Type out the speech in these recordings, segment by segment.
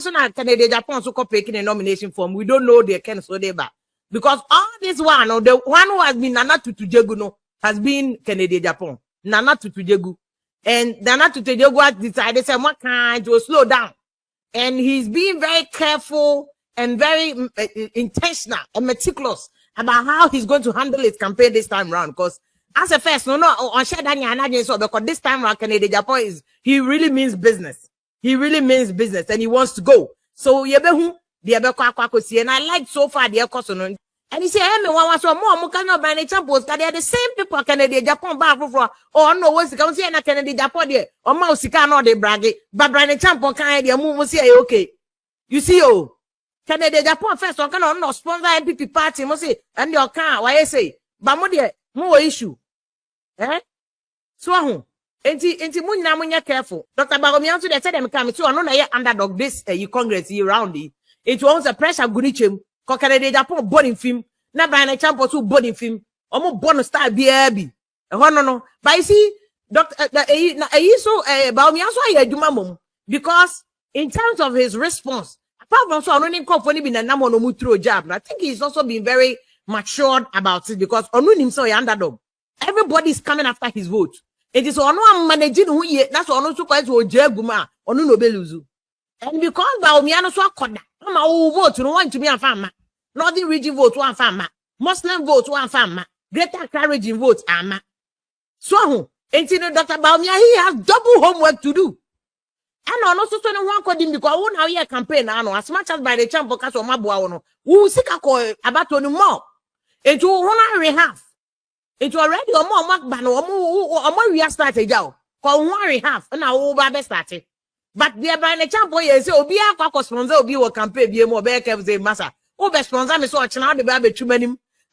so now Canada Japan so taking a nomination form. We don't know they can so they back. Because all this one, or the one who has been Nana Tutujegu no, has been Canada Japan. Nana Tutujegu. And Nana Tutujegu has decided say what kind to slow down. And he's being very careful and very intentional and meticulous about how he's going to handle his campaign this time around. Because as a first, on so because this time around, Canada Japan he really means business. He really means business and he wants to go. So yebehu and I like so far the question. And he said, hey, me want so more cannot buy any champos. They are the same people Canada Japan bar for no what's the country and Canada Japan there or Mousika no they brag it. But Bryan Champo can idea move say okay. You see Canada Japan first one cannot no sponsor MPP party must say and your car why I say but more issue. So enti munya careful. Dr. Bawumia to they said them come to no underdog this Congress year round. It was a pressure gunichim, Canada Japan boarding film, na Bryan Champo to boarding film, almost bonus star BAB. No. But you see, Dr. Bawumia so do mamum because in terms of his response, apart from so I don't company been a number no through job. I think he's also been very matured about it because on himself underdog. Everybody's coming after his vote. It is on one managing who ye that's on also quite to Jaguma or no beluzu. And because Bawumia no so koda, ma vote no want to be a farmer. Northern region vote one farmer. Muslim vote one farmer. Greater Accra region vote ama. So until Dr. Bawumia he has double homework to do. And on also so no one called him because who now year campaign now as much as by the champ because of Mabua no. Who seek a call about no more. It will 1 half. It already more ban we are started now. Call 1 half and now over started. But they are buying a champion. Yes, be a quack sponsor be a campaign be more back of the massa. Oh, best sponsor me so now the baby too many.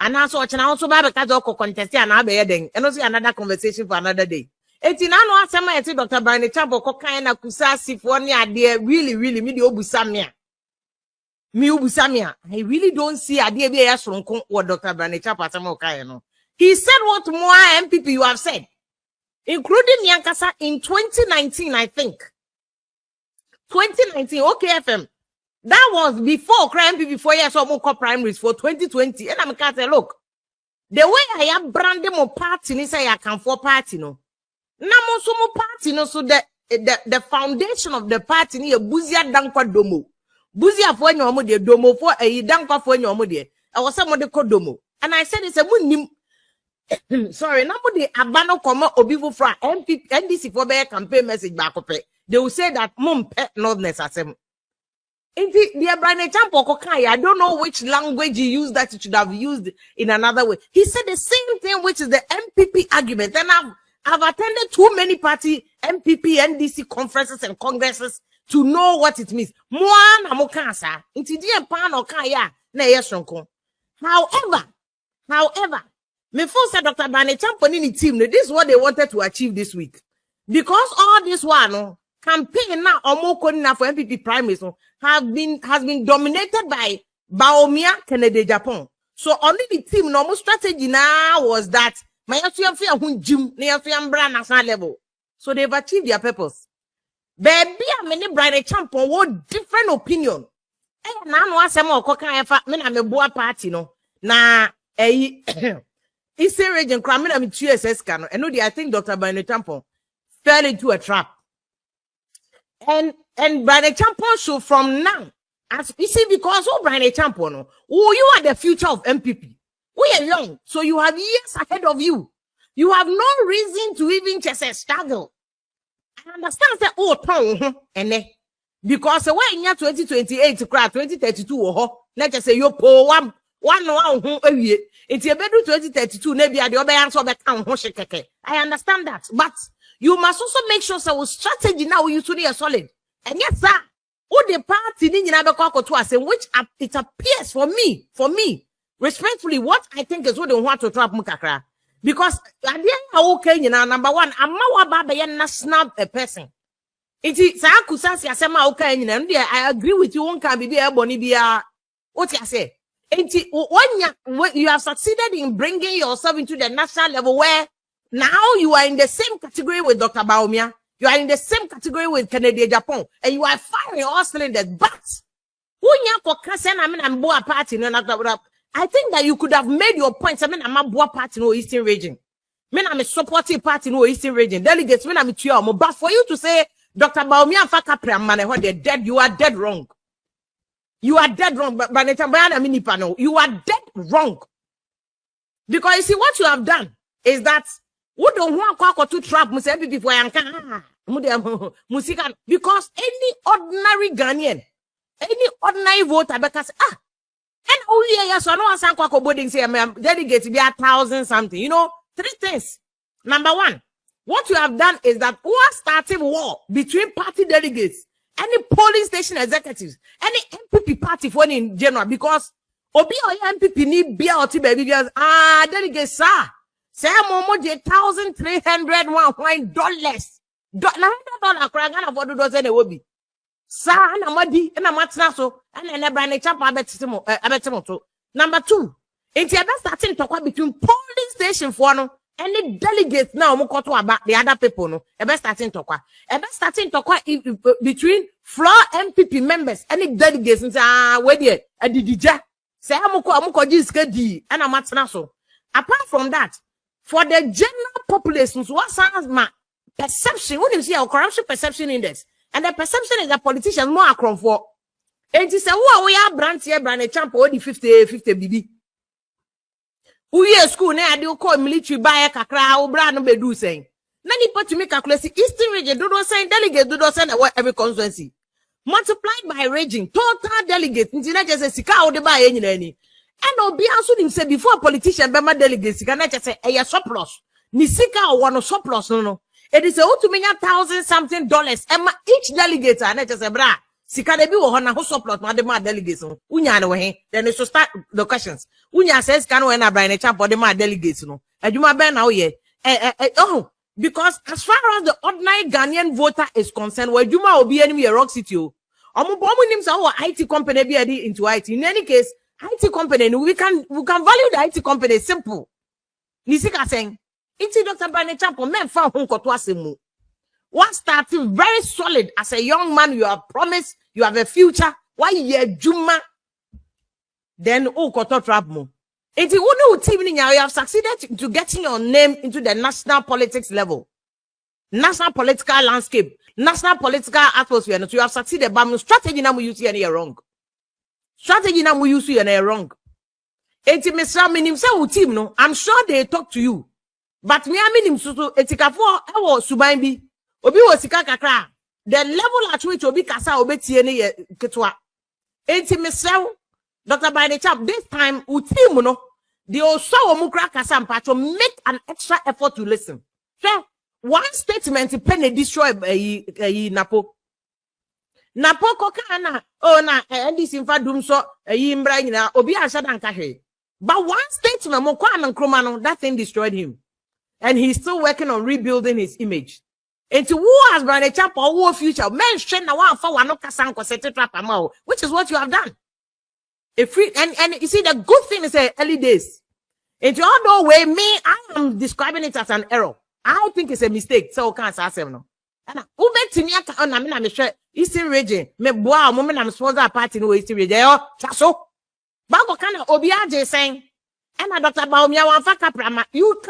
And now so now so baby Kazoko contest and I'll be heading. And also another conversation for another day. It's in no some I say Dr. Bryan Champo Kokana Kusasi for one idea really me the Obusamia. Me Obusamia. I really don't see idea be as from what Dr. Bryan Champo Samoka. He said what more MPP you have said, including Yankasa in 2019, I think. 2019, OKFM. That was before crime MPP 4 years or more primaries for 2020. And I'm going to say, look, the way I am branding my party, ni say I can for party, no. Namo sumo party, no, so the foundation of the party ni a buzia dankwa domo. Buzia for nyomo de domo for a dankwa for nyomo de. I was somebody called domo. And I said, it's a munim. Sorry, nobody abano komo obivu fra MPP NDC for bear campaign message back up. They will say that mum pet nordness asem. The Bryan Champo Kokai, I don't know which language he used that he should have used in another way. He said the same thing, which is the MPP argument. And I've attended too many party MPP NDC conferences and congresses to know what it means. However, before said Dr. Bryan Champo in the team, this is what they wanted to achieve this week. Because all this one, campaign now or more for MPP primaries has been dominated by Bawumia, Canada, Japan. So only the team normal strategy now was that my national level. So they've achieved their purpose. Baby, I mean Bryan Champo what different opinion. Now no asemo koka me na me boa party no. Na Eastern region crime na me TSS can. And no I think Dr. Bryan Champo fell into a trap. And Bryan Champo so from now, as you see, because Bryan Champo no, you are the future of MPP. We are young, so you have years ahead of you. You have no reason to even just struggle. I understand that and because when you 2028 2032 let's just say you po one it's a better 2032 maybe the other answer I understand that, but you must also make sure so strategy now you to be solid. And yes, sir, all the party in which it appears for me, respectfully, what I think is what they want to trap Mukakra. Because at the end, okay, number one, I'm not snap a person. It is I agree with you. One can be there, Bonibia. What you say? When you have succeeded in bringing yourself into the national level where now you are in the same category with Dr. Bawumia, You are in the same category with Canada, Japan, and you are firing all cylinders. But I think that you could have made your points. I mean, I'm a boa party in the Eastern region. I'm a supporting party in the Eastern region. Delegates, when I'm with you, but for you to say, Dr. Bawumia Faka Pramane, when they're dead, you are dead wrong. You are dead wrong. But you are dead wrong. Because you see, what you have done is that we don't want to trap because any ordinary Ghanaian, any ordinary voter, because and only yes, I know I sang Kwako Boarding say delegates be 1,000 something. You know, 3 things. Number 1, what you have done is that we are starting war between party delegates, any polling station executives, any MPP party for in general, because Obi or MPP need beer or tea baby because delegates sir. Say more $1,301 dollars. $900 cragana for do dozen will be. Sa and Amadi and Amatraso and a Bryan chapa abetimo. Number 2, it's your best starting to talk between polling station for no any delegates now mukoto about the other people no. A best starting to talk. A best starting to talk between floor MPP members any delegates and where there a didija. Say amuko jiskedi and Amatraso. Apart from that, for the general population, what sounds my perception, what do you see our corruption perception index? And the perception is that politicians more across for. And he said, "Who we are branch here, Bryan champ, only 50 BB. Who year school now? They call military buy a kakra, or brand no be do saying. Nani put to make a class Eastern region, do not send delegate, do not send every constituency. Multiplied by region, total delegate, internet just a sika or the buy any. And Obi answered him say before politician Bema delegates, can I just say a surplus? Nisika or one of surplus, no. It is a to me $1,000 something dollars. Emma each delegate, and I just say, bra, Sika de be on a surplus, madema delegates. Unya no way. Then it should start the questions. Unya says, can we Bryan champ or the my delegates? No, and you might be now, yeah. Oh, because as far as the ordinary Ghanaian voter is concerned, where Juma will be enemy a rock city. IT company be into IT. In any case, IT company, we can value the IT company simple. Nisika saying, it's Dr. Bryan Champo, men found whom Kotwasemu. One starting very solid as a young man, you have promised, you have a future. Why ye Juma? Then Koto trap mo. It's you team you have succeeded to getting your name into the national politics level, national political landscape, national political atmosphere. So you have succeeded, but strategy now we use any wrong. Strategy now we use any wrong. It's Mr. Minim say team no. I'm sure they talk to you. But me aminim susu etikafo ewo suban bi obi wo sika kakra the level at which obi kasa obetie ne ye ketwa enti mesew Dr. Bryan champ this time utim no they also omukra kasa mpacho make an extra effort to listen. So one statement pen destroy napo koka na na ndc mfa dum so mbra nyina obi ansada nka hwe but one statement mo kwa na nkroma no that thing destroyed him. And he's still working on rebuilding his image. And to who has Bryan champ or who future men straight now one for one which is what you have done. And you see the good thing is the early days. And you all know way me, I am describing it as an error. I think it's a mistake. So can't say no. And who bet to me I'm sure Eastern region me boa moment I'm sponsor party no Eastern region. Oh, so Bago kana Obiaje saying. And Dr. Bawumia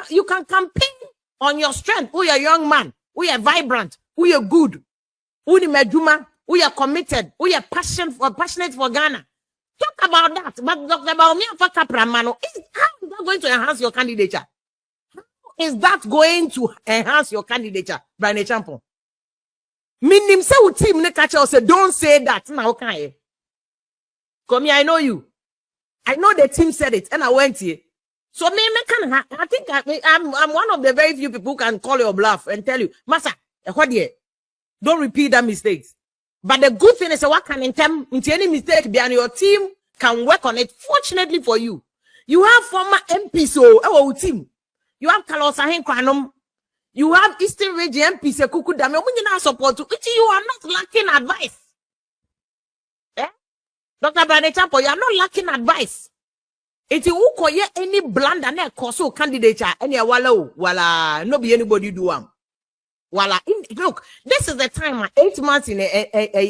you can campaign on your strength. Who are young man, who are vibrant, who are good, who are meduma, who are committed, who are passionate for Ghana. Talk about that. But Dr. Bawumia is how is that going to enhance your candidature? How is that going to enhance your candidature, Bryan Champo? Minim say team ne catch us say don't say that. Now okay. Come here, I know you. I know the team said it, and I went here. So I think I'm one of the very few people who can call your bluff and tell you, Masa, what here? Don't repeat that mistakes. But the good thing is, what can into any mistake be, and your team can work on it. Fortunately for you, you have former MPs, so our team. You have Carlos Ahen Kranum. You have Eastern Region MPs, Kuku Dame. When you now support you are not lacking advice. Dr. Bryan Champo, you are not lacking advice. If you koye any blunder na koso candidature any wala no be anybody do am. Look, this is the time 8 months in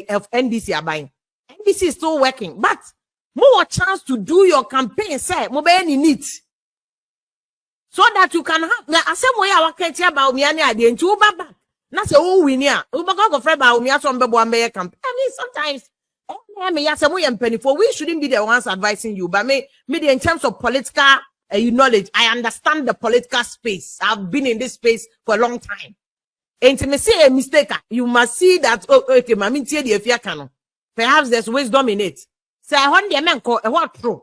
of NDC are buying. NDC is still working, but more chance to do your campaign, say, more in it. So that you can have the same way I can't hear about me and the into back. That's a whole winner. Ubago friend about me from the Bawumia campaign. I mean, sometimes we shouldn't be the ones advising you, but me in terms of political knowledge, I understand the political space. I've been in this space for a long time. And to me say a mistake, you must see that okay, mami tie the Afia canon. Perhaps there's wisdom in it. Say I want the man call a what true.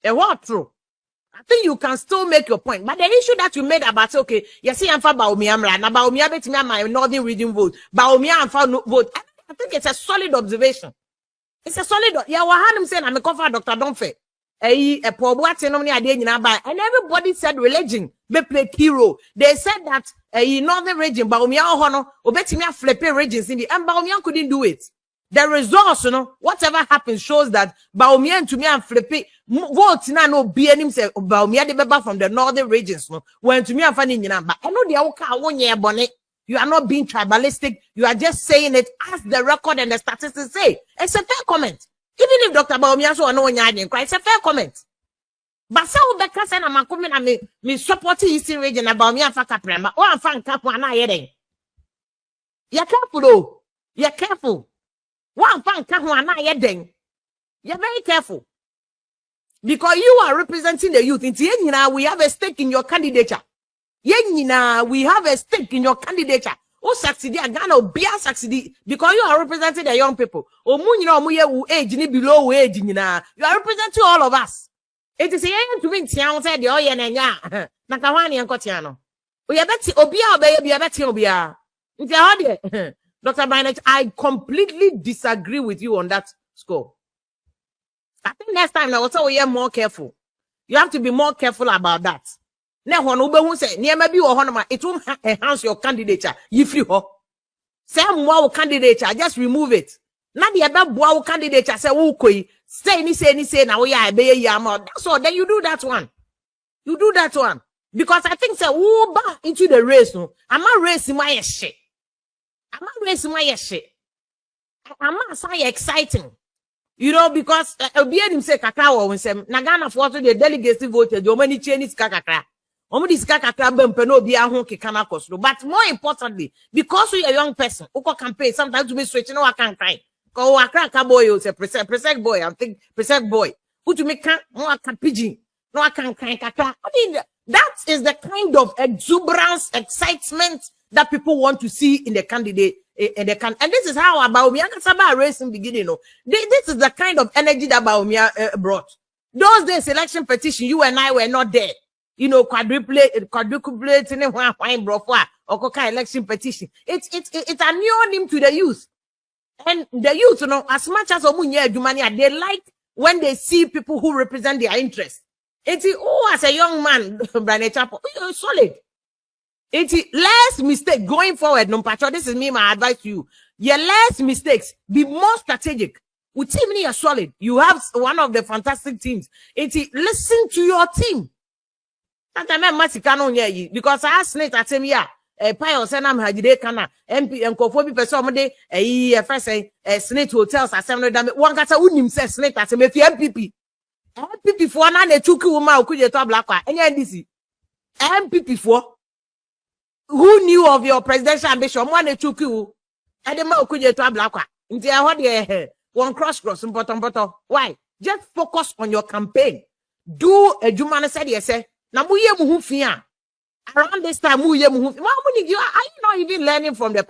A what true. I think you can still make your point. But the issue that you made about okay, you see I'm for Bawumia right now. Bawumia bet me my northern region vote. Bawumia I'm for no vote. I think it's a solid observation. It's a solid. Yeah, what him saying I'm a cover Dr. Donfe. And everybody said religion may play key role. They said that northern region, Bawumia hono, obetimia flipping regions in the and Bawumia couldn't do it. The results, whatever happens shows that Bawumia and to me and flipping votes now no BNM say Bawumia the member from the northern regions. No, when to me and finding number. I know the oka 1 year bonnet. You are not being tribalistic. You are just saying it as the record and the statistics say. It's a fair comment. Even if Dr. Bawumia so no nyadin cry, it's a fair comment. But so Becca said I'm coming and me support Eastern region about me and Fakaprema. Oh, I'm fan cap one eye. You're careful though. You're careful. One fan cap one eye. You're very careful. Because you are representing the youth. We have a stake in your candidature. We have a stake in your candidature. Who succeed? Ghana be succeed because you are representing the young people. Age ni below age you are representing all of us. It is a to be town said the oyen and ya. Nakawani and Cotiano. We are betting Obia, baby, I bet Obia. Dr. Bryan, I completely disagree with you on that score. I think next time now also we are more careful. You have to be more careful about that. Now, when Uber say, near maybe or honor, it won't enhance your candidature. If you ho, say more candidature, just remove it. Now the about wow candidature say, okay, say now we are be yama. So then you do that one. You do that one because I think say Uber into the race. No, I'm not racing my shit. I'm not racing my shit. I'm not saying exciting. Because Obianim say kakao when say Nagana for the delegacy voted, your money Chinese kakaka. But more importantly, because we are a young person, who can campaign, sometimes to be switching, I can't cry. Go a crack boy, say present boy, I think present boy. Who to make no I can pigeon, no I can't cry. I mean, that is the kind of exuberance, excitement that people want to see in the candidate. And this is how Bawumia Kasaba race in beginning. This is the kind of energy that Bawumia brought. Those days, election petition, you and I were not there. Quadruplate in a wine brofwa or coca election petition. It's a new name to the youth. And the youth, as much as Omunya Dumania, they like when they see people who represent their interests. It's as a young man, Bryan Chapo, you're solid. It's less mistake going forward. No patcho, this is me, my advice to you. Your less mistakes, be more strategic. With team, you're solid. You have one of the fantastic teams. It's listen to your team. Because I asked Nate at him, yeah, a pile senam hajide kana, MP and Kofobi Pesomode, a first Snake hotels at 700. One kata unim says Snake at him, if you MPP. MPP for an chuku ma kuja to black, and NDC. MPP for who knew of your presidential ambition? One chuku, and the ma kuja to black. Until what the one cross bottom. Why? Just focus on your campaign. Do a Jumana said, yes, sir. Now, around this time, are you not even learning from the